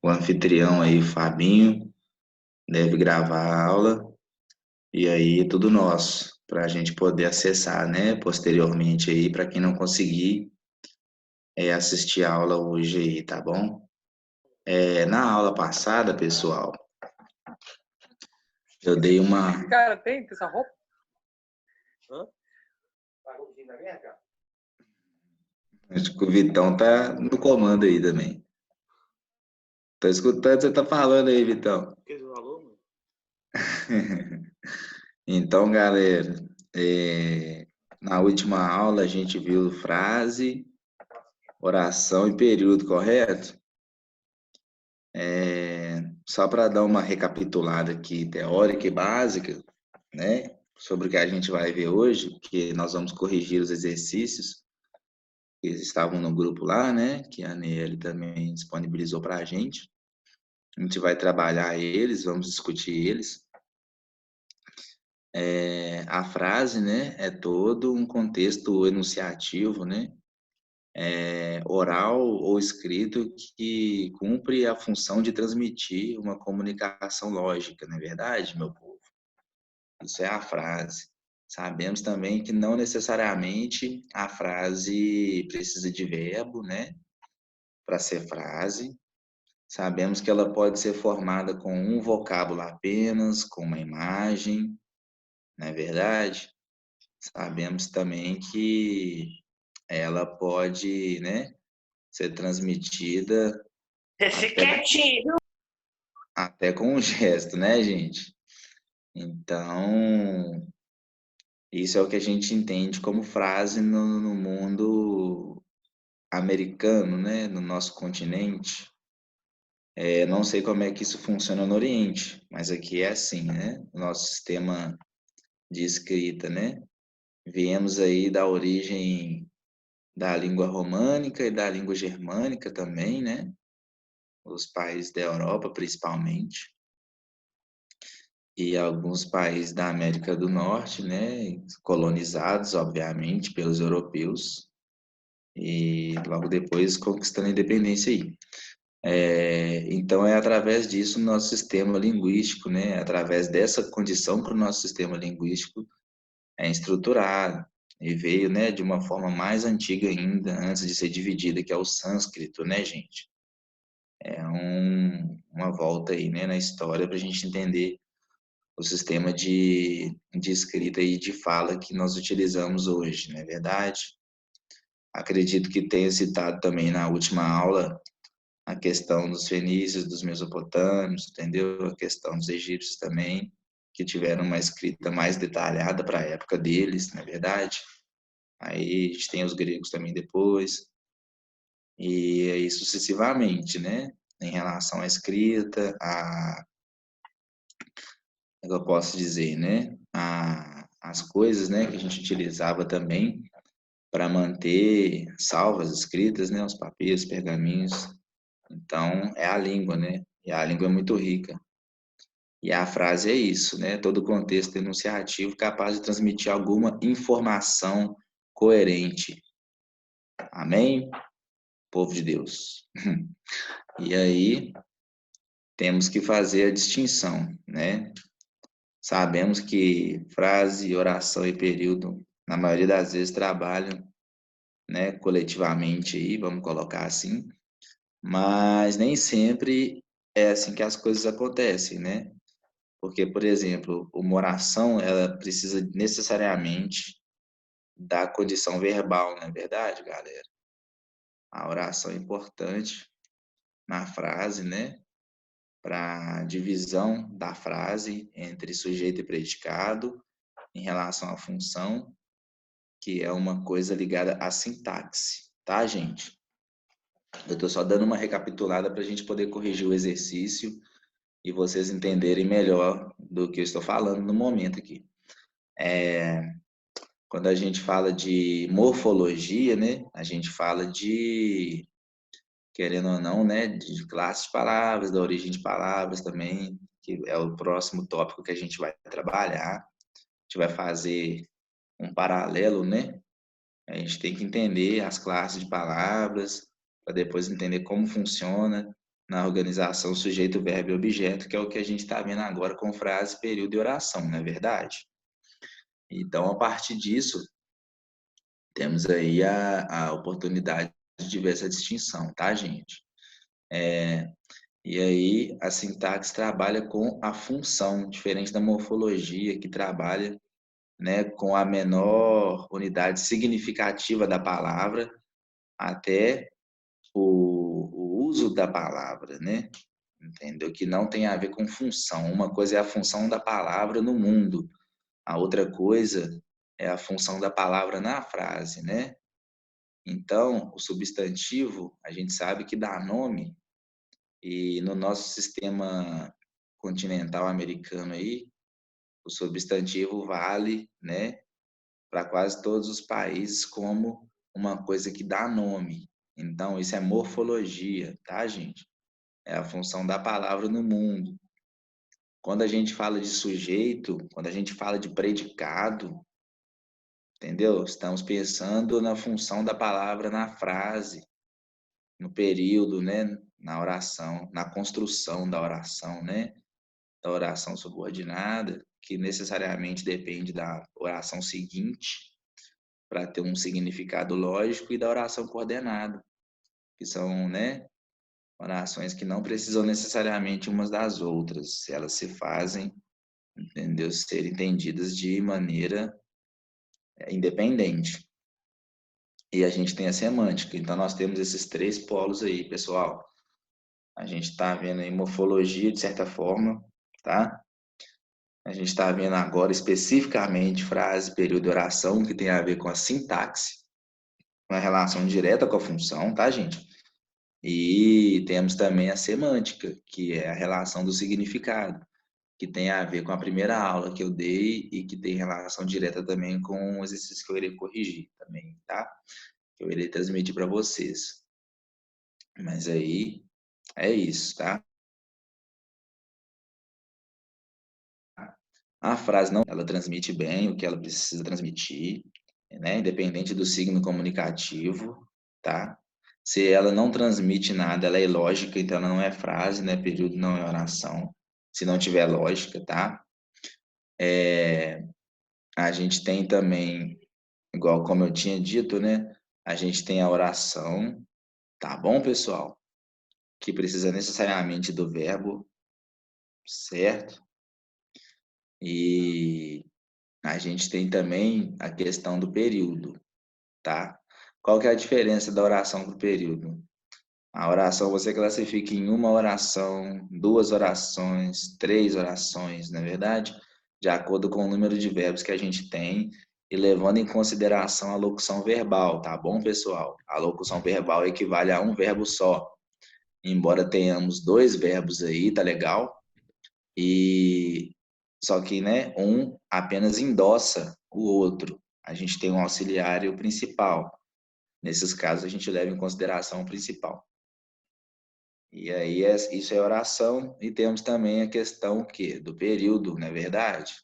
O anfitrião aí, Fabinho, deve gravar a aula e aí tudo nosso, para a gente poder acessar, né, posteriormente aí, para quem não conseguir assistir a aula hoje aí, tá bom? Na aula passada, pessoal, eu dei uma. Cara, tem essa roupa? Acho que o Vitão tá no comando aí também. Tô escutando o que você tá falando aí, Vitão. O que você falou, mano? Então, galera, na última aula a gente viu frase, oração e período, correto? Só para dar uma recapitulada aqui teórica e básica, né, sobre o que a gente vai ver hoje, que nós vamos corrigir os exercícios que estavam no grupo lá, né, que a Neely também disponibilizou para a gente. A gente vai trabalhar eles, vamos discutir eles. A frase, né, é todo um contexto enunciativo, né, oral ou escrito que cumpre a função de transmitir uma comunicação lógica, não é verdade, meu povo? Isso é a frase. Sabemos também que não necessariamente a frase precisa de verbo, né, para ser frase. Sabemos que ela pode ser formada com um vocábulo apenas, com uma imagem, não é verdade? Sabemos também que ela pode, né, ser transmitida Esse quietinho. até com um gesto, né, gente? Então, isso é o que a gente entende como frase no mundo americano, né, no nosso continente. Não sei como é que isso funciona no Oriente, mas aqui é assim, né? O nosso sistema de escrita, né? Viemos aí da origem da língua românica e da língua germânica também, né? Os países da Europa, principalmente, e alguns países da América do Norte, né? Colonizados, obviamente, pelos europeus, e logo depois conquistando a independência aí. Então, é através disso o nosso sistema linguístico, né? Através dessa condição que o nosso sistema linguístico é estruturado e veio, né, de uma forma mais antiga ainda, antes de ser dividida, que é o sânscrito, né, gente? Uma volta aí, né, na história para a gente entender o sistema de escrita e de fala que nós utilizamos hoje, não é verdade? Acredito que tenha citado também na última aula a questão dos fenícios, dos mesopotâmios, entendeu? A questão dos egípcios também, que tiveram uma escrita mais detalhada para a época deles, na verdade. Aí a gente tem os gregos também depois, e aí sucessivamente, né? Em relação à escrita, eu posso dizer, né? As coisas, né, que a gente utilizava também para manter salvas escritas, né? Os papiros, pergaminhos. Então, é a língua, né? E a língua é muito rica. E a frase é isso, né? Todo contexto enunciativo capaz de transmitir alguma informação coerente. Amém? Povo de Deus. E aí, temos que fazer a distinção, né? Sabemos que frase, oração e período, na maioria das vezes, trabalham, né, coletivamente aí, vamos colocar assim, mas nem sempre é assim que as coisas acontecem, né? Porque, por exemplo, uma oração, ela precisa necessariamente da condição verbal, não é verdade, galera? A oração é importante na frase, né? Para divisão da frase entre sujeito e predicado em relação à função, que é uma coisa ligada à sintaxe, tá, gente? Eu estou só dando uma recapitulada para a gente poder corrigir o exercício e vocês entenderem melhor do que eu estou falando no momento aqui. Quando a gente fala de morfologia, né, a gente fala de, querendo ou não, né, de classe de palavras, da origem de palavras também, que é o próximo tópico que a gente vai trabalhar. A gente vai fazer um paralelo, né? A gente tem que entender as classes de palavras, para depois entender como funciona na organização sujeito, verbo e objeto, que é o que a gente está vendo agora com frase, período e oração, não é verdade? Então, a partir disso, temos aí a oportunidade de ver essa distinção, tá, gente? E aí, a sintaxe trabalha com a função, diferente da morfologia, que trabalha, né, com a menor unidade significativa da palavra até o uso da palavra, né? Entendeu? Que não tem a ver com função. Uma coisa é a função da palavra no mundo, a outra coisa é a função da palavra na frase, né? Então, o substantivo, a gente sabe que dá nome, e no nosso sistema continental americano aí, o substantivo vale, né, para quase todos os países como uma coisa que dá nome. Então, isso é morfologia, tá, gente? É a função da palavra no mundo. Quando a gente fala de sujeito, quando a gente fala de predicado, entendeu? Estamos pensando na função da palavra na frase, no período, né? Na oração, na construção da oração, né? Da oração subordinada, que necessariamente depende da oração seguinte para ter um significado lógico, e da oração coordenada, que são, né? Orações que não precisam necessariamente umas das outras, elas se fazem, entendeu? Ser entendidas de maneira independente. E a gente tem a semântica. Então, nós temos esses três polos aí, pessoal. A gente está vendo aí morfologia, de certa forma, tá? A gente está vendo agora especificamente frase, período e oração, que tem a ver com a sintaxe, uma relação direta com a função, tá, gente? E temos também a semântica, que é a relação do significado, que tem a ver com a primeira aula que eu dei e que tem relação direta também com o exercício que eu irei corrigir também, tá? Que eu irei transmitir para vocês. Mas aí é isso, tá? A frase não, ela transmite bem o que ela precisa transmitir, né? Independente do signo comunicativo, tá? Se ela não transmite nada, ela é ilógica, então ela não é frase, né? Período não é oração. Se não tiver lógica, tá? A gente tem também, igual como eu tinha dito, né? A gente tem a oração, tá bom, pessoal? Que precisa necessariamente do verbo, certo? E a gente tem também a questão do período, tá? Qual que é a diferença da oração para o período? A oração você classifica em uma oração, duas orações, três orações, na verdade, de acordo com o número de verbos que a gente tem e levando em consideração a locução verbal, tá bom, pessoal? A locução verbal equivale a um verbo só. Embora tenhamos dois verbos aí, tá legal? E só que, né, um apenas endossa o outro. A gente tem um auxiliar e o principal. Nesses casos, a gente leva em consideração o principal. E aí, isso é oração. E temos também a questão que do período, não é verdade?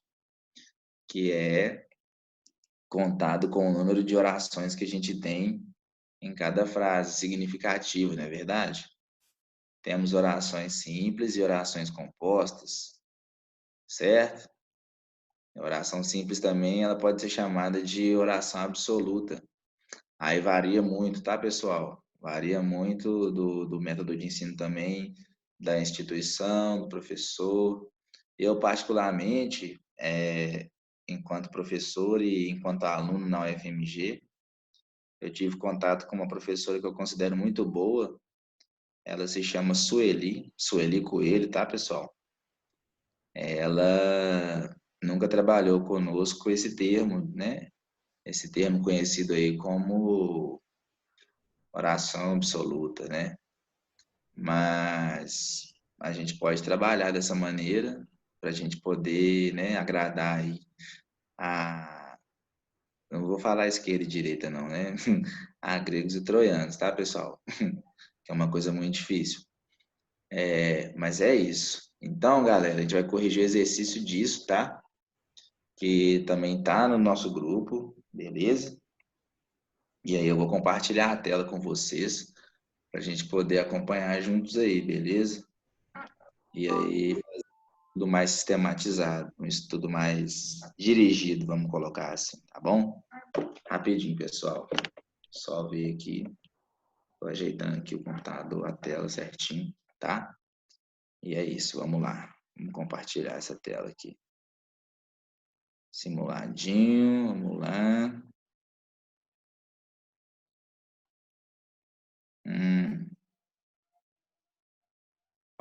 Que é contado com o número de orações que a gente tem em cada frase, significativo, não é verdade? Temos orações simples e orações compostas, certo? A oração simples também, ela pode ser chamada de oração absoluta. Aí varia muito, tá, pessoal? Varia muito do método de ensino também, da instituição, do professor. Eu, particularmente, enquanto professor e enquanto aluno na UFMG, eu tive contato com uma professora que eu considero muito boa. Ela se chama Sueli Coelho, tá, pessoal? Ela nunca trabalhou conosco esse termo, né? Esse termo conhecido aí como oração absoluta, né? Mas a gente pode trabalhar dessa maneira para a gente poder, né, agradar aí a... Não vou falar esquerda e direita não, né? A gregos e troianos, tá, pessoal? Que é uma coisa muito difícil. Mas é isso. Então, galera, a gente vai corrigir o exercício disso, tá? Que também tá no nosso grupo, beleza? E aí eu vou compartilhar a tela com vocês Para a gente poder acompanhar juntos aí, beleza? E aí, tudo mais sistematizado, um estudo mais dirigido, vamos colocar assim, tá bom? Rapidinho, pessoal. Só ver aqui, tô ajeitando aqui o computador, a tela certinho, tá? E é isso, vamos lá. Vamos compartilhar essa tela aqui. Simuladinho, vamos lá.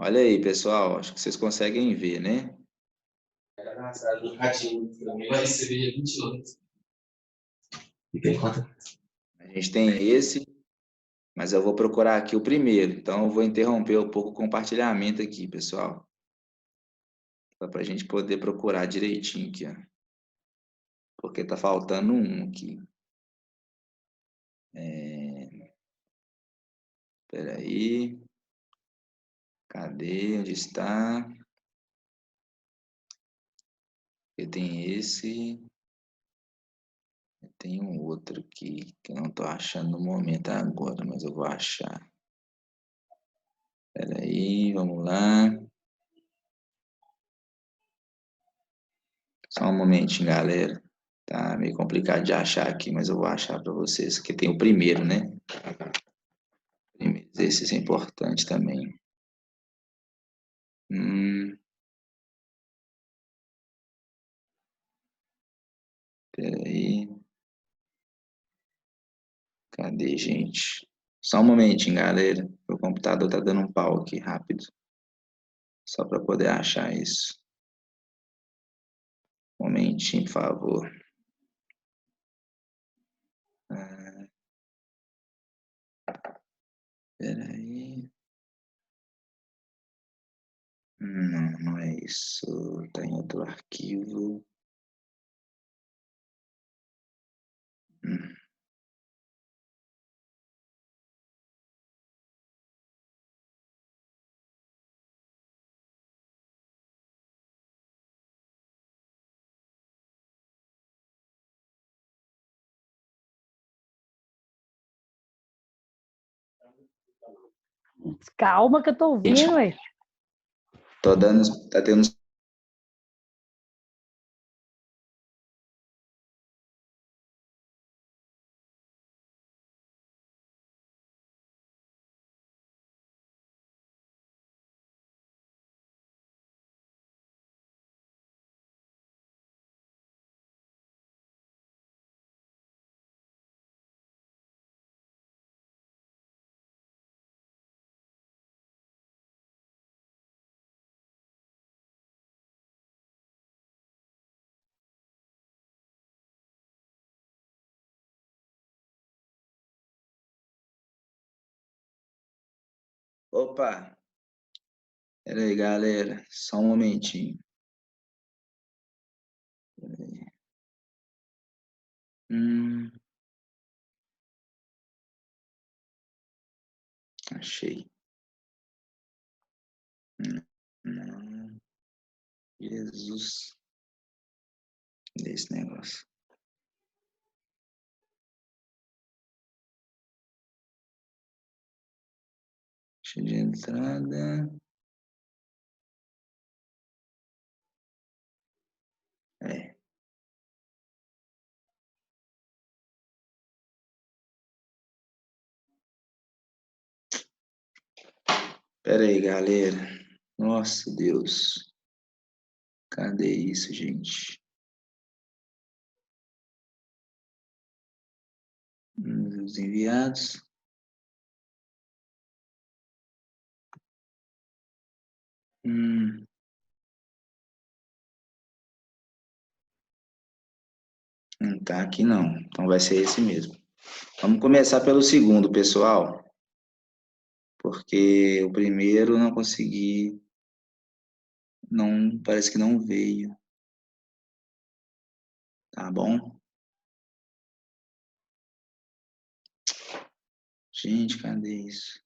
Olha aí, pessoal, acho que vocês conseguem ver, né? Vai receber 28. E tem quanto? A gente tem esse, mas eu vou procurar aqui o primeiro. Então, eu vou interromper um pouco o compartilhamento aqui, pessoal. Só para a gente poder procurar direitinho aqui, ó. Porque tá faltando um aqui. Espera aí. Cadê? Onde está? Eu tenho esse. Tem um outro aqui que eu não estou achando no momento agora, mas eu vou achar. Espera aí, vamos lá. Só um momentinho, galera. Tá meio complicado de achar aqui, mas eu vou achar para vocês. Que tem o primeiro, né? Primeiro, esse é importante também. Peraí. Cadê, gente? Só um momentinho, galera. O computador tá dando um pau aqui, rápido. Só para poder achar isso. Um momentinho, por favor. Peraí. Não, não é isso. Tá em outro arquivo. Hum. Calma que eu tô ouvindo, ué. Tô dando, tá tendo. Opa! Pera aí, galera. Só um momentinho. Pera aí. Achei. Não. Jesus. Desse negócio. Cheio de entrada. É. Pera aí, galera. Nossa, Deus. Cadê isso, gente? Os enviados. Não tá aqui não. Então vai ser esse mesmo. Vamos começar pelo segundo, pessoal. Porque o primeiro não consegui. Não, parece que não veio. Tá bom? Gente, cadê isso?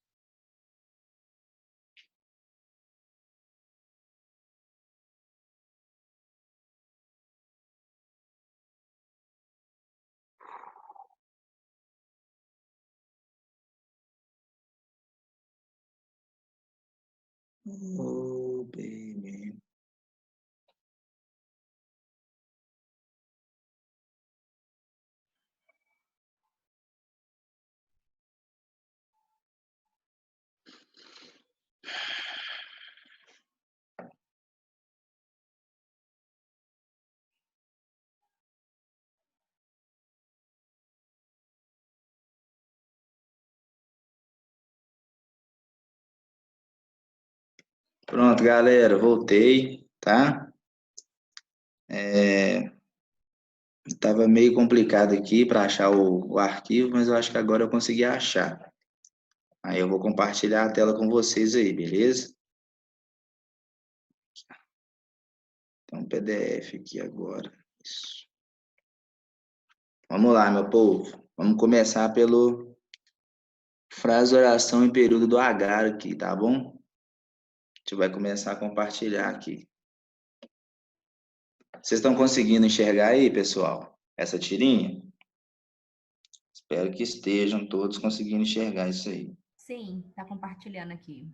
Oh, baby. Pronto, galera, voltei, tá? Estava meio complicado aqui para achar o arquivo, mas eu acho que agora eu consegui achar. Aí eu vou compartilhar a tela com vocês aí, beleza? Então, PDF aqui agora. Isso. Vamos lá, meu povo. Vamos começar pelo frase oração em período do agar aqui, tá bom? A gente vai começar a compartilhar aqui. Vocês estão conseguindo enxergar aí, pessoal? Essa tirinha? Espero que estejam todos conseguindo enxergar isso aí. Sim, tá compartilhando aqui.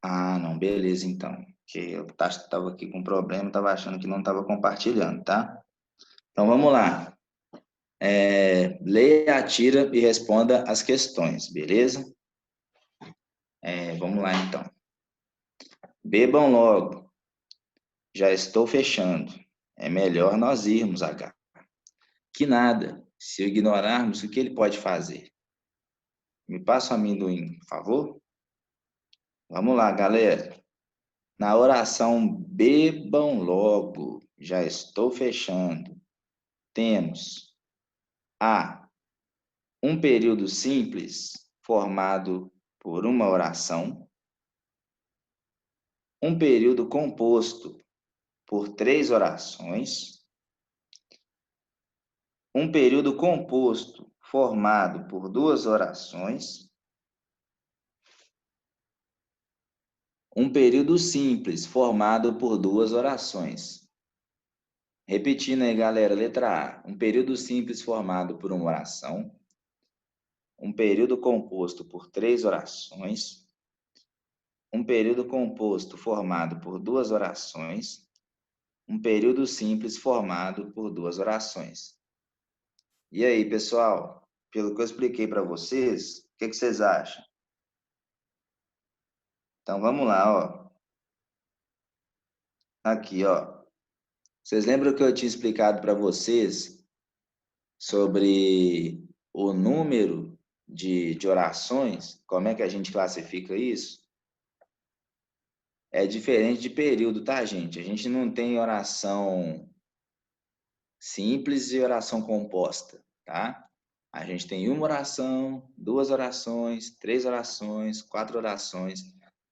Ah, não, beleza, então. Porque eu estava aqui com problema, estava achando que não estava compartilhando, tá? Então vamos lá. Leia a tira e responda as questões, beleza? Vamos lá, então. Bebam logo. Já estou fechando. É melhor nós irmos, H. Que nada. Se ignorarmos, o que ele pode fazer? Me passa o amendoim, por favor? Vamos lá, galera. Na oração bebam logo. Já estou fechando. Temos A. Um período simples formado por uma oração. Um período composto por 3 orações. Um período composto formado por 2 orações. Um período simples formado por 2 orações. Repetindo aí, galera, letra A. Um período simples formado por uma oração. Um período composto por 3 orações. Um período composto formado por 2 orações. Um período simples formado por 2 orações. E aí, pessoal? Pelo que eu expliquei para vocês, o que vocês acham? Então, vamos lá, ó. Aqui, ó. Vocês lembram que eu tinha explicado para vocês sobre o número de orações? Como é que a gente classifica isso? É diferente de período, tá, gente? A gente não tem oração simples e oração composta, tá? A gente tem uma oração, 2 orações, 3 orações, 4 orações.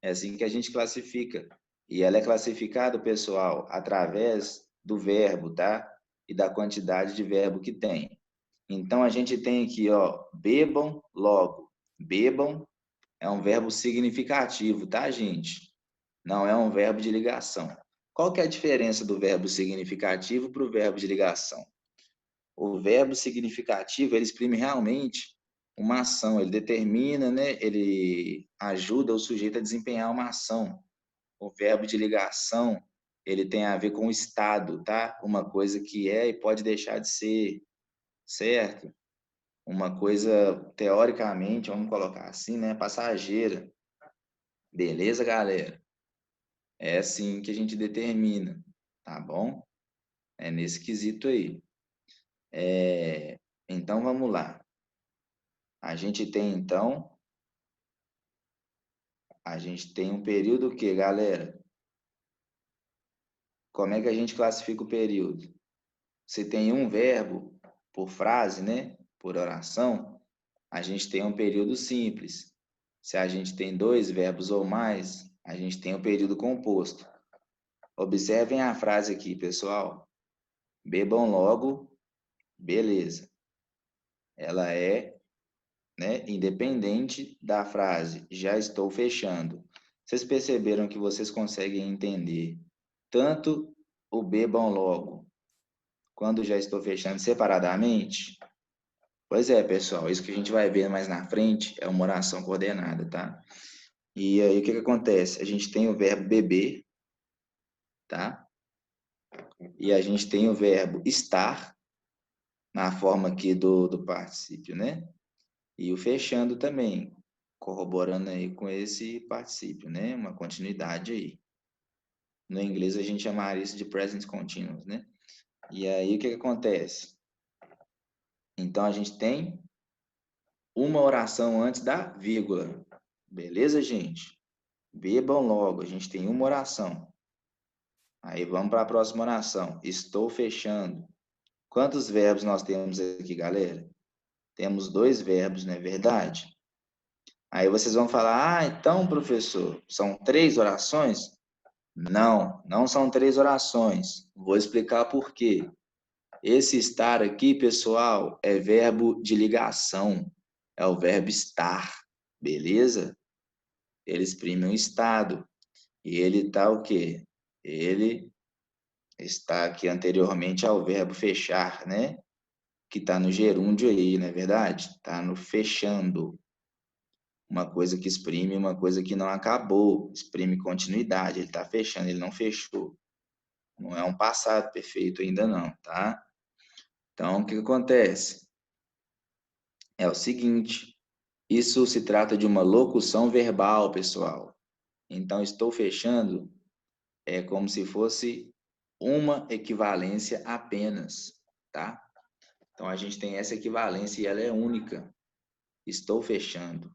É assim que a gente classifica. E ela é classificada, pessoal, através do verbo, tá? E da quantidade de verbo que tem. Então, a gente tem aqui, ó, bebam logo. Bebam é um verbo significativo, tá, gente? Não é um verbo de ligação. Qual que é a diferença do verbo significativo para o verbo de ligação? O verbo significativo, ele exprime realmente uma ação, ele determina, né? Ele ajuda o sujeito a desempenhar uma ação. O verbo de ligação, ele tem a ver com o estado, tá? Uma coisa que é e pode deixar de ser, certo? Uma coisa, teoricamente, vamos colocar assim, né? Passageira. Beleza, galera? É assim que a gente determina, tá bom? É nesse quesito aí. Então, vamos lá. A gente tem, então, um período que, galera? Como é que a gente classifica o período? Se tem um verbo por frase, né? Por oração, a gente tem um período simples. Se a gente tem 2 verbos ou mais, a gente tem um período composto. Observem a frase aqui, pessoal. Bebam logo, beleza. Ela é, né, independente da frase já estou fechando. Vocês perceberam que vocês conseguem entender tanto o bebam logo quando já estou fechando separadamente? Pois é, pessoal, isso que a gente vai ver mais na frente é uma oração coordenada, tá? E aí, o que acontece? A gente tem o verbo beber, tá? E a gente tem o verbo estar, na forma aqui do particípio, né? E o fechando também, corroborando aí com esse particípio, né? Uma continuidade aí. No inglês a gente chamaria isso de present continuous, né? E aí o que acontece? Então a gente tem uma oração antes da vírgula. Beleza, gente? Bebam logo, a gente tem uma oração. Aí vamos para a próxima oração. Estou fechando. Quantos verbos nós temos aqui, galera? Temos 2 verbos, não é verdade? Aí vocês vão falar, então, professor, são 3 orações? Não, não são 3 orações. Vou explicar por quê. Esse estar aqui, pessoal, é verbo de ligação. É o verbo estar, beleza? Ele exprime um estado. E ele está o quê? Ele está aqui anteriormente ao verbo fechar, né? Que está no gerúndio aí, não é verdade? Está no fechando. Uma coisa que exprime, uma coisa que não acabou. Exprime continuidade. Ele está fechando, ele não fechou. Não é um passado perfeito ainda não, tá? Então, o que acontece? É o seguinte, isso se trata de uma locução verbal, pessoal. Então, estou fechando é como se fosse uma equivalência apenas, tá? Então, a gente tem essa equivalência e ela é única. Estou fechando.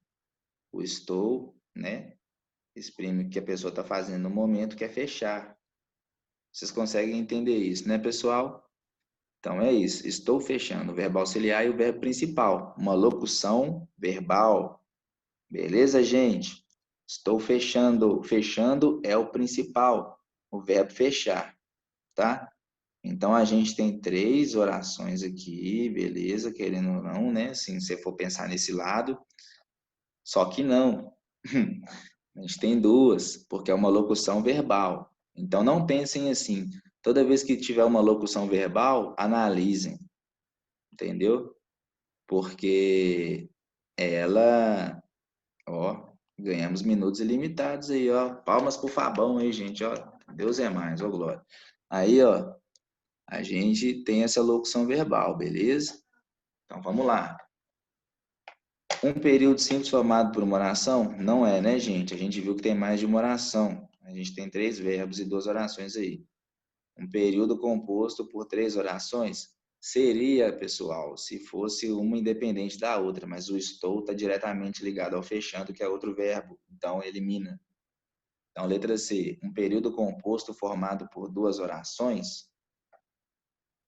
O estou, né? Exprime o que a pessoa está fazendo no momento, que é fechar. Vocês conseguem entender isso, né, pessoal? Então, é isso. Estou fechando. O verbo auxiliar e o verbo principal. Uma locução verbal. Beleza, gente? Estou fechando. Fechando é o principal. O verbo fechar, tá? Então, a gente tem 3 orações aqui, beleza? Querendo ou não, né? Se você for pensar nesse lado. Só que não. A gente tem 2, porque é uma locução verbal. Então, não pensem assim. Toda vez que tiver uma locução verbal, analisem, entendeu? Porque ela, ó, ganhamos minutos ilimitados aí, ó. Palmas pro Fabão aí, gente, ó. Deus é mais, ó, glória. Aí, ó, a gente tem essa locução verbal, beleza? Então, vamos lá. Um período simples formado por uma oração? Não é, né, gente? A gente viu que tem mais de uma oração. A gente tem 3 verbos e 2 orações aí. Um período composto por 3 orações? Seria, pessoal, se fosse uma independente da outra, mas o estou está diretamente ligado ao fechando, que é outro verbo. Então, elimina. Então, letra C. Um período composto formado por 2 orações?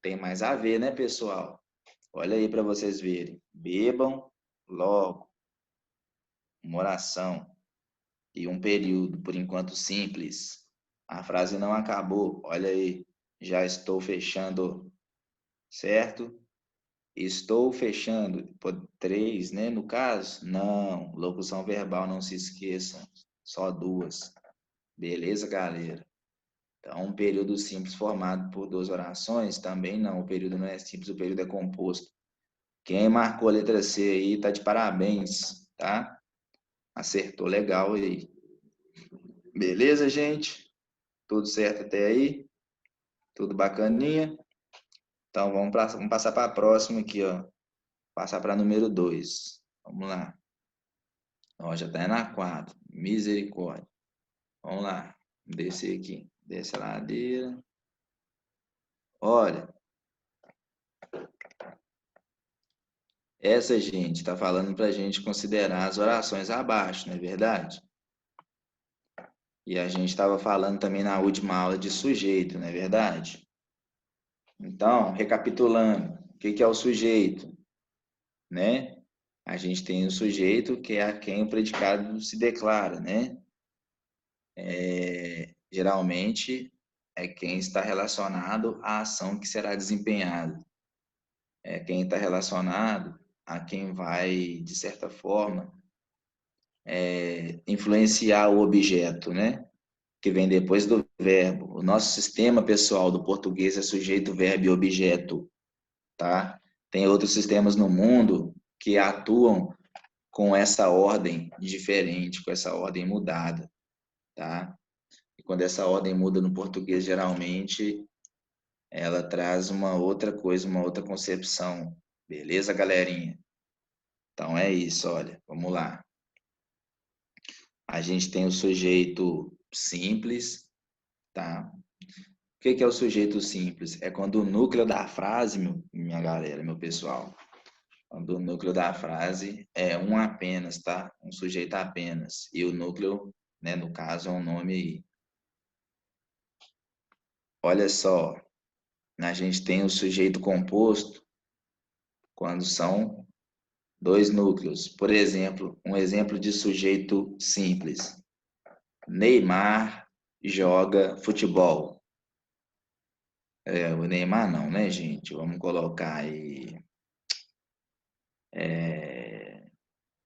Tem mais a ver, né, pessoal? Olha aí para vocês verem. Bebam logo. Uma oração. E um período, por enquanto simples. A frase não acabou. Olha aí, já estou fechando, certo? Estou fechando. 3, né? No caso? Não. Locução verbal, não se esqueçam. Só 2. Beleza, galera? Então, um período simples formado por 2 orações, também não. O período não é simples, o período é composto. Quem marcou a letra C aí, tá de parabéns, tá? Acertou legal aí. Beleza, gente? Tudo certo até aí? Tudo bacaninha? Então, vamos passar para a próxima aqui, ó. Passar para número 2. Vamos lá. Ó, já está na 4. Misericórdia. Vamos lá. Descer aqui. Desce a ladeira. Olha. Essa, gente, está falando para a gente considerar as orações abaixo, não é verdade? E a gente estava falando também na última aula de sujeito, não é verdade? Então, recapitulando, o que é o sujeito? Né? A gente tem o sujeito, que é a quem o predicado se declara, né? Geralmente, é quem está relacionado à ação que será desempenhada. É quem está relacionado a quem vai, de certa forma, influenciar o objeto, né? Que vem depois do verbo. O nosso sistema pessoal do português é sujeito, verbo e objeto, tá? Tem outros sistemas no mundo que atuam com essa ordem diferente, com essa ordem mudada, tá? E quando essa ordem muda no português, geralmente, ela traz uma outra coisa, uma outra concepção. Beleza, galerinha? Então é isso, olha, vamos lá. A gente tem o sujeito simples, tá? O que é o sujeito simples? É quando o núcleo da frase, minha galera, meu pessoal, quando o núcleo da frase é um apenas, tá? Um sujeito apenas. E o núcleo, né, no caso, é um nome aí. Olha só, a gente tem o sujeito composto quando são dois núcleos. Por exemplo, um exemplo de sujeito simples. Neymar joga futebol. O Neymar não, né, gente? Vamos colocar aí.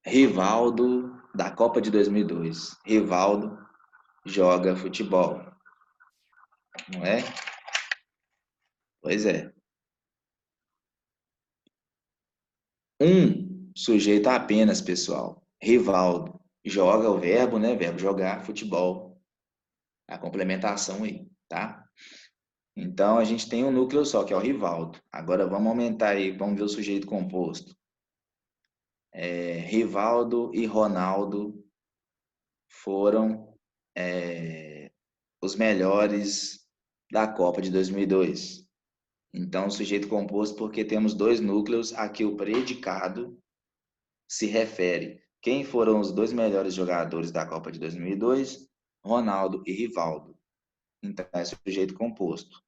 Rivaldo, da Copa de 2002. Rivaldo joga futebol. Não é? Pois é. Um sujeito apenas, pessoal. Rivaldo. Joga o verbo, né? Verbo jogar, futebol. A complementação aí, tá? Então, a gente tem um núcleo só, que é o Rivaldo. Agora, vamos aumentar aí, vamos ver o sujeito composto. Rivaldo e Ronaldo foram os melhores da Copa de 2002. Então, sujeito composto porque temos dois núcleos a que o predicado se refere. Quem foram os dois melhores jogadores da Copa de 2002? Ronaldo e Rivaldo. Então, é sujeito composto.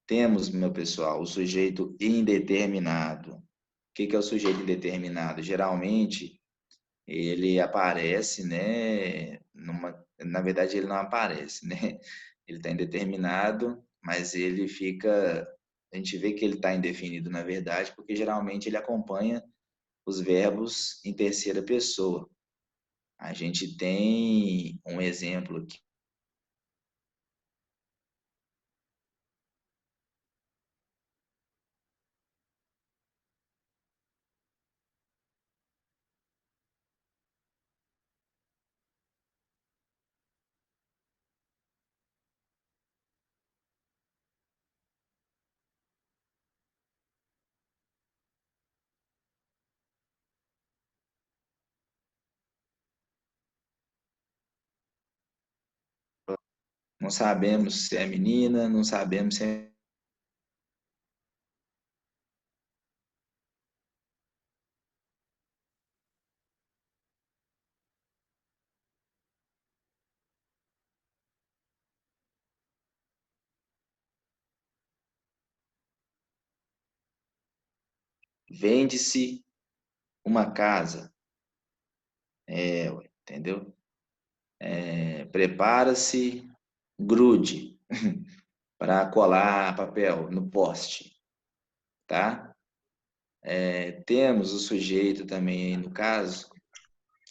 Temos, meu pessoal, o sujeito indeterminado. O que é o sujeito indeterminado? Geralmente, ele aparece, né? Na verdade, ele não aparece, né? Ele está indeterminado, mas ele fica. A gente vê que ele está indefinido, na verdade, porque geralmente ele acompanha os verbos em terceira pessoa. A gente tem um exemplo aqui. Não sabemos se é menina, não sabemos se é. Vende-se uma casa. Entendeu? Prepara-se grude para colar papel no poste, tá? Temos o sujeito também aí no caso,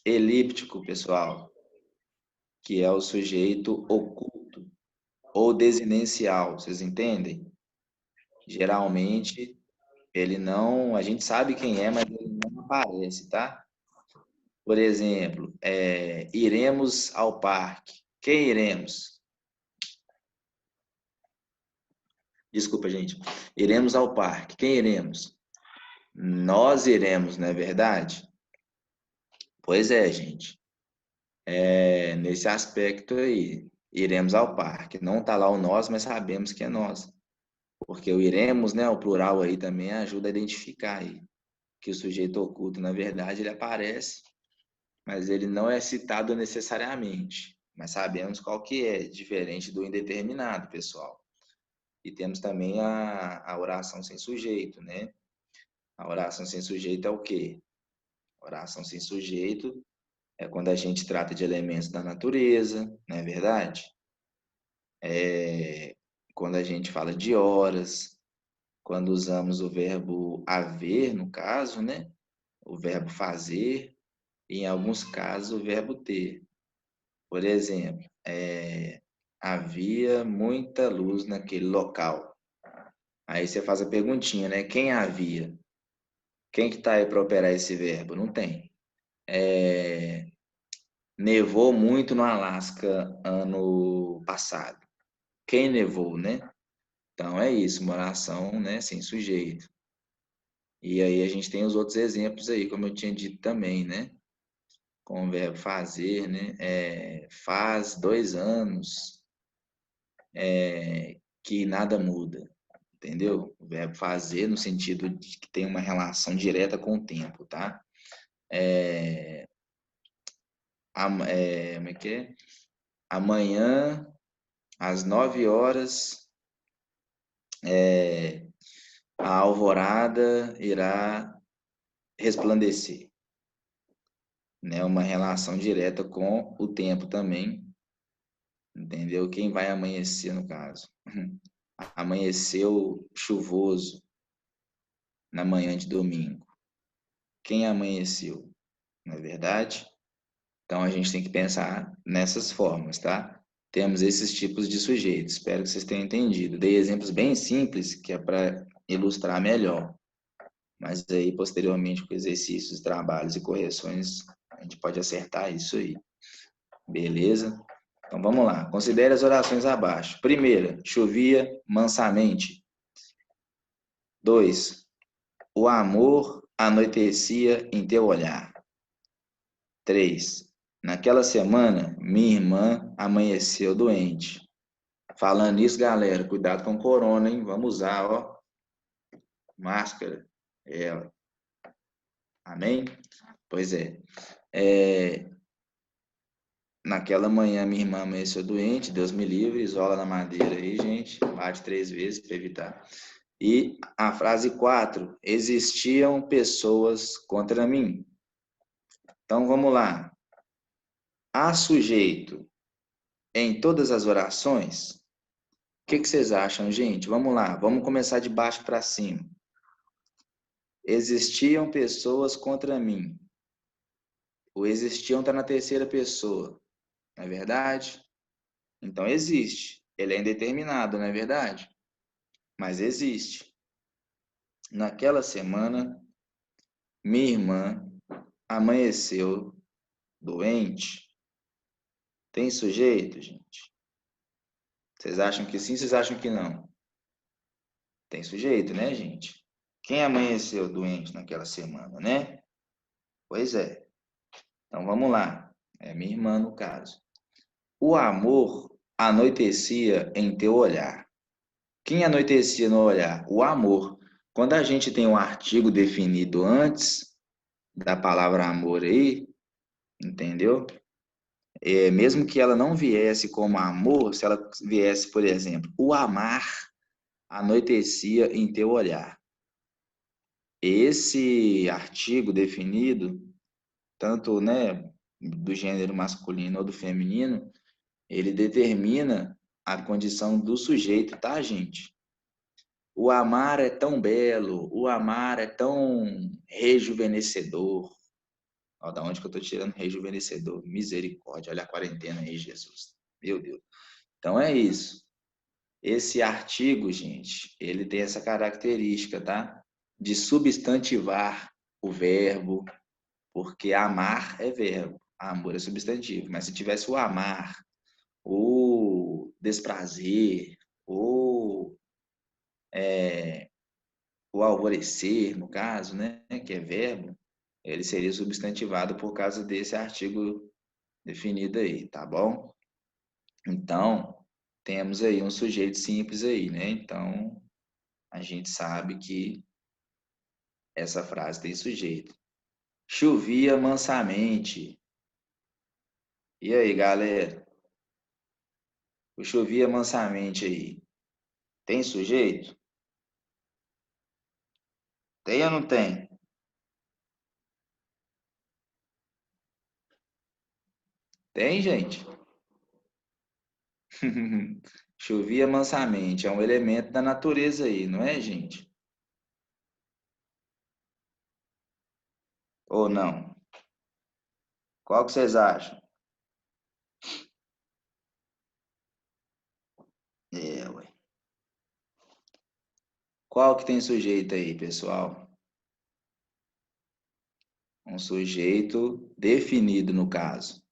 elíptico, pessoal, que é o sujeito oculto ou desinencial, vocês entendem? Geralmente, ele não, a gente sabe quem é, mas ele não aparece, tá? Por exemplo, iremos ao parque. Quem iremos? Desculpa, gente. Iremos ao parque. Quem iremos? Nós iremos, não é verdade? Pois é, gente. Nesse aspecto aí, iremos ao parque. Não está lá o nós, mas sabemos que é nós. Porque o iremos, né, o plural aí também ajuda a identificar aí que o sujeito oculto, na verdade, ele aparece, mas ele não é citado necessariamente. Mas sabemos qual que é, diferente do indeterminado, pessoal. E temos também a oração sem sujeito, né? A oração sem sujeito é o quê? A oração sem sujeito é quando a gente trata de elementos da natureza, não é verdade? Quando a gente fala de horas, quando usamos o verbo haver, no caso, né? O verbo fazer, e em alguns casos o verbo ter. Por exemplo, havia muita luz naquele local. Aí você faz a perguntinha, né? Quem havia? Quem que está aí para operar esse verbo? Não tem. Nevou muito no Alasca ano passado. Quem nevou, né? Então é isso, uma oração, né, sem sujeito. E aí a gente tem os outros exemplos aí, como eu tinha dito também, né? Com o verbo fazer, né? Faz 2 anos que nada muda, entendeu? O verbo fazer no sentido de que tem uma relação direta com o tempo, tá? Como é que é? Amanhã, às 9 horas, a alvorada irá resplandecer, né? Uma relação direta com o tempo também, entendeu? Quem vai amanhecer, no caso? Amanheceu chuvoso na manhã de domingo. Quem amanheceu? Não é verdade? Então a gente tem que pensar nessas formas, tá? Temos esses tipos de sujeitos. Espero que vocês tenham entendido. Dei exemplos bem simples, que é para ilustrar melhor. Mas aí, posteriormente, com exercícios, trabalhos e correções, a gente pode acertar isso aí. Beleza? Então vamos lá. Considere as orações abaixo. Primeira, chovia mansamente. 2. O amor anoitecia em teu olhar. 3. Naquela semana, minha irmã amanheceu doente. Falando nisso, galera, cuidado com o corona, hein? Vamos usar, ó, máscara. Amém? Pois é. Naquela manhã, minha irmã amanheceu doente, Deus me livre, isola na madeira aí, gente. Bate 3 vezes para evitar. E a frase 4, existiam pessoas contra mim. Então, vamos lá. Há sujeito em todas as orações? O que vocês acham, gente? Vamos lá, vamos começar de baixo para cima. Existiam pessoas contra mim. O existiam está na terceira pessoa, não é verdade? Então existe. Ele é indeterminado, não é verdade? Mas existe. Naquela semana, minha irmã amanheceu doente. Tem sujeito, gente? Vocês acham que sim, vocês acham que não? Tem sujeito, né, gente? Quem amanheceu doente naquela semana, né? Pois é. Então vamos lá. É minha irmã, no caso. O amor anoitecia em teu olhar. Quem anoitecia no olhar? O amor. Quando a gente tem um artigo definido antes da palavra amor aí, entendeu? Mesmo que ela não viesse como amor, se ela viesse, por exemplo, o amar anoitecia em teu olhar. Esse artigo definido, tanto, né, do gênero masculino ou do feminino, ele determina a condição do sujeito, tá, gente? O amar é tão belo, o amar é tão rejuvenescedor. Ó, da onde que eu tô tirando rejuvenescedor? Misericórdia, olha a quarentena aí, Jesus. Meu Deus. Então é isso. Esse artigo, gente, ele tem essa característica, tá? De substantivar o verbo, porque amar é verbo, amor é substantivo. Mas se tivesse o amar, o desprazer, o, o alvorecer, no caso, né, que é verbo, ele seria substantivado por causa desse artigo definido aí, tá bom? Então, temos aí um sujeito simples aí, né? Então, a gente sabe que essa frase tem sujeito. Chovia mansamente. E aí, galera? O chovia mansamente aí. Tem sujeito? Tem ou não tem? Tem, gente? Chovia mansamente. É um elemento da natureza aí, não é, gente? Ou não? Qual que vocês acham? Ué. Qual que tem sujeito aí, pessoal? Um sujeito definido, no caso.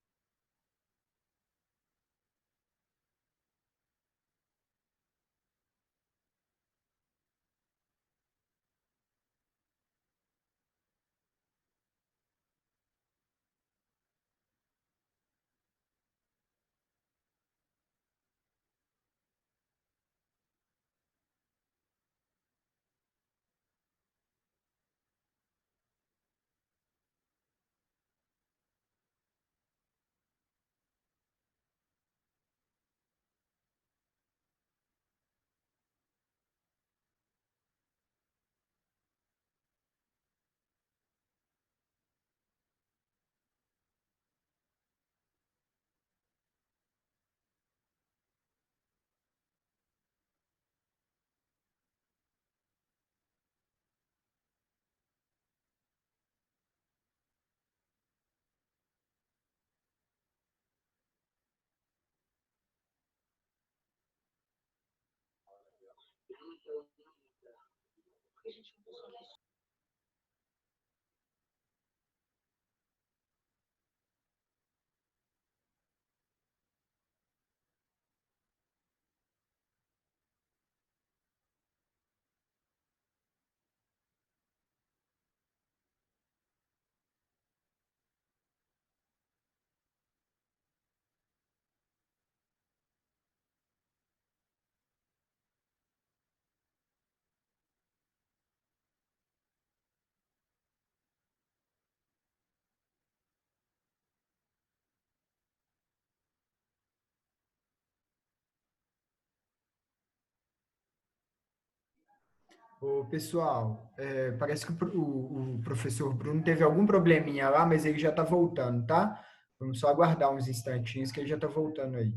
Ô, pessoal, parece que o professor Bruno teve algum probleminha lá, mas ele já está voltando, tá? Vamos só aguardar uns instantinhos que ele já está voltando aí.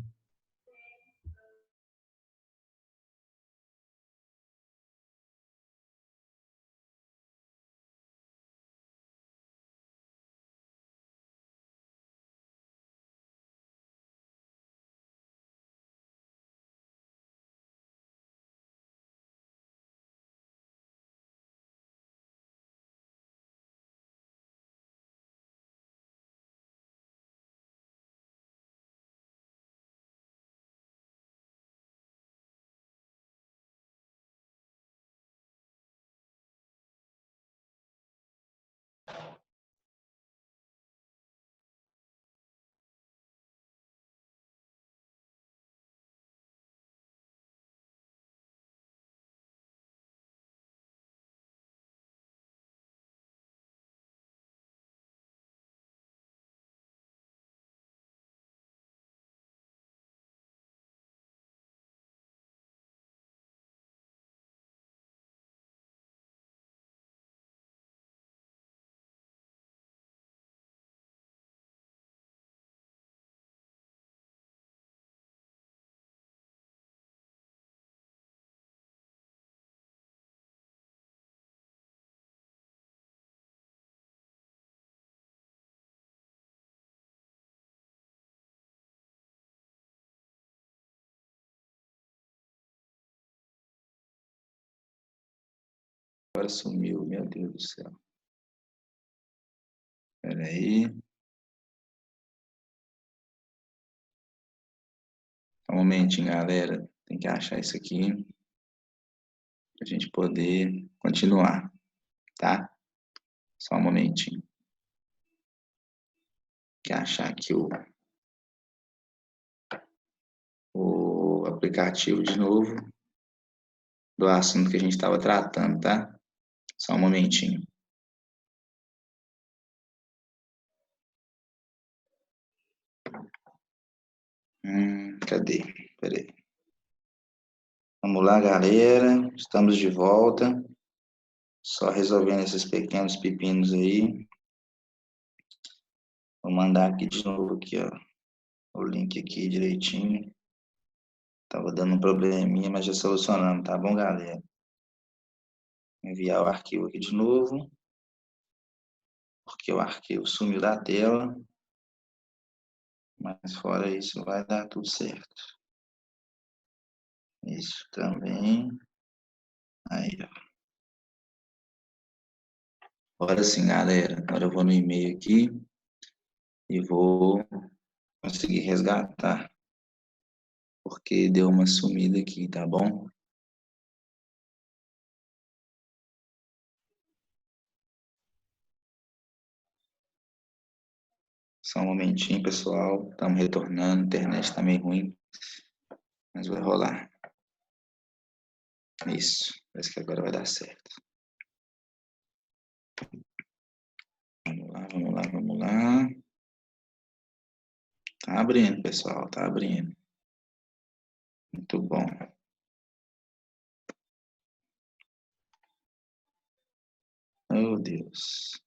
Agora sumiu, meu Deus do céu. Espera aí. Um momentinho, galera. Tem que achar isso aqui para a gente poder continuar, tá? Só um momentinho. Tem que achar aqui o aplicativo de novo do assunto que a gente estava tratando, tá? Só um momentinho. Cadê? Peraí. Vamos lá, galera. Estamos de volta. Só resolvendo esses pequenos pepinos aí. Vou mandar aqui de novo aqui, ó, o link aqui direitinho. Tava dando um probleminha, mas já solucionamos, tá bom, galera? Enviar o arquivo aqui de novo, porque o arquivo sumiu da tela. Mas fora isso, vai dar tudo certo. Isso também. Aí, ó. Agora sim, galera. Agora eu vou no e-mail aqui e vou conseguir resgatar, porque deu uma sumida aqui, tá bom? Só um momentinho, pessoal. Estamos retornando, a internet tá meio ruim, mas vai rolar. Isso, parece que agora vai dar certo. Vamos lá, vamos lá, vamos lá. Tá abrindo, pessoal, tá abrindo. Muito bom. Oh, Deus.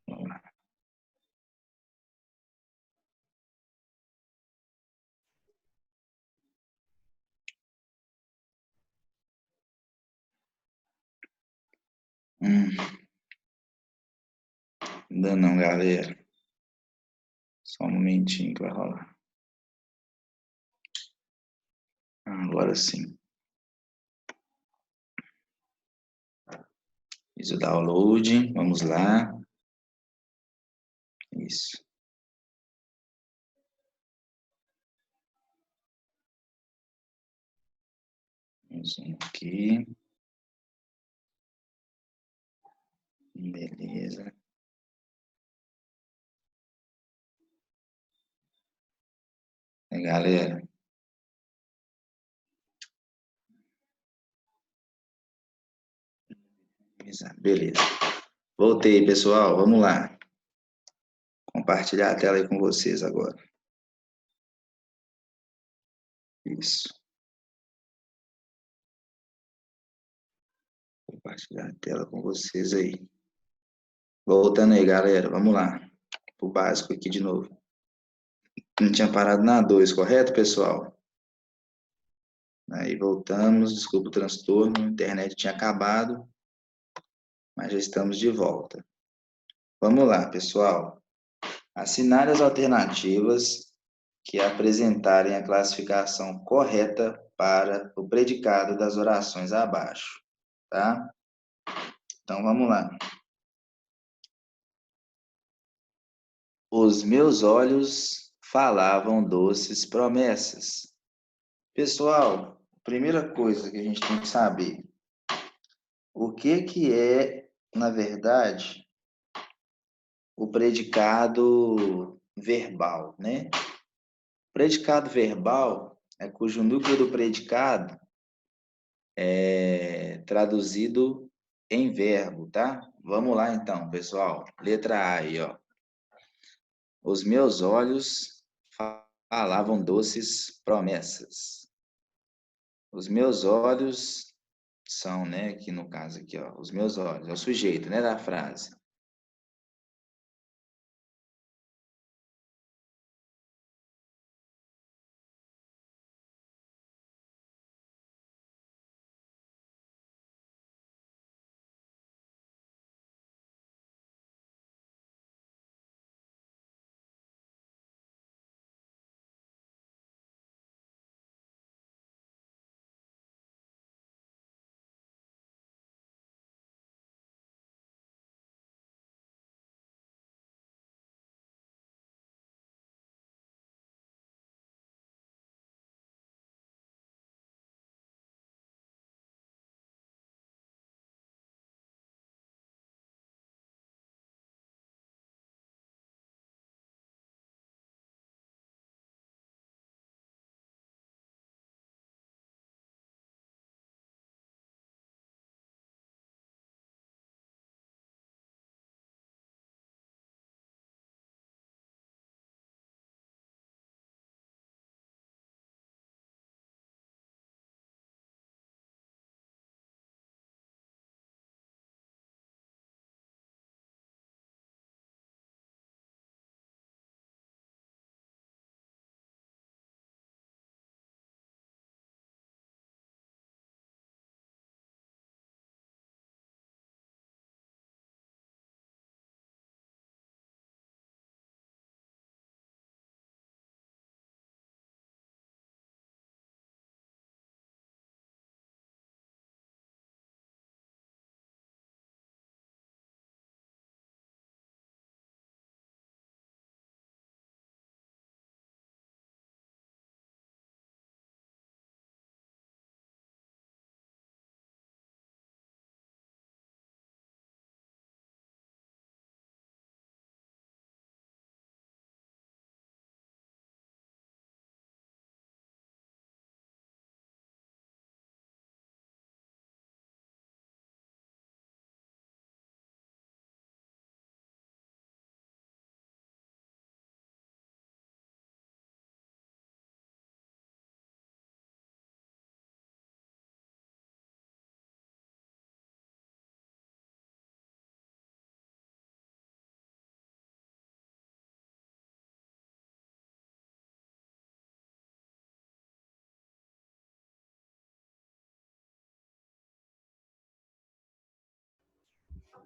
Vamos lá. Ainda não, galera. Só um momentinho que vai rolar. Agora sim. Fiz o download. Vamos lá. Isso. Vamos aqui. Beleza. Galera. Beleza. Voltei, pessoal. Vamos lá. Compartilhar a tela aí com vocês agora. Isso. Compartilhar a tela com vocês aí. Voltando aí, galera. Vamos lá. O básico aqui de novo. Não tinha parado na 2, correto, pessoal? Aí voltamos. Desculpa o transtorno. A internet tinha acabado. Mas já estamos de volta. Vamos lá, pessoal. Assinale as alternativas que apresentarem a classificação correta para o predicado das orações abaixo, tá? Então, vamos lá. Os meus olhos falavam doces promessas. Pessoal, primeira coisa que a gente tem que saber, o que é, na verdade, o predicado verbal, né? Predicado verbal é cujo núcleo do predicado é traduzido em verbo, tá? Vamos lá então, pessoal. Letra A aí, ó. Os meus olhos falavam doces promessas. Os meus olhos são, né, aqui no caso aqui, ó, os meus olhos, é o sujeito, né, da frase.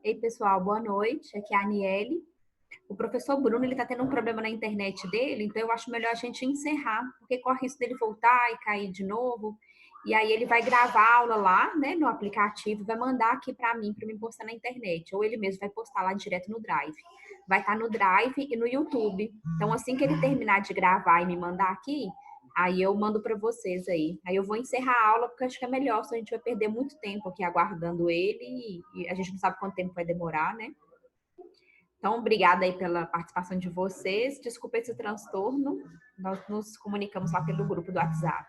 Ei, pessoal, boa noite. Aqui é a Aniele. O professor Bruno, ele tá tendo um problema na internet dele, então eu acho melhor a gente encerrar, porque corre risco dele voltar e cair de novo. E aí ele vai gravar a aula lá, né, no aplicativo, vai mandar aqui para mim postar na internet, ou ele mesmo vai postar lá direto no Drive. Vai estar no Drive e no YouTube. Então, assim que ele terminar de gravar e me mandar aqui, aí eu mando para vocês aí. Aí eu vou encerrar a aula, porque eu acho que é melhor, senão a gente vai perder muito tempo aqui aguardando ele, e a gente não sabe quanto tempo vai demorar, né? Então, obrigada aí pela participação de vocês. Desculpa esse transtorno. Nós nos comunicamos lá pelo grupo do WhatsApp.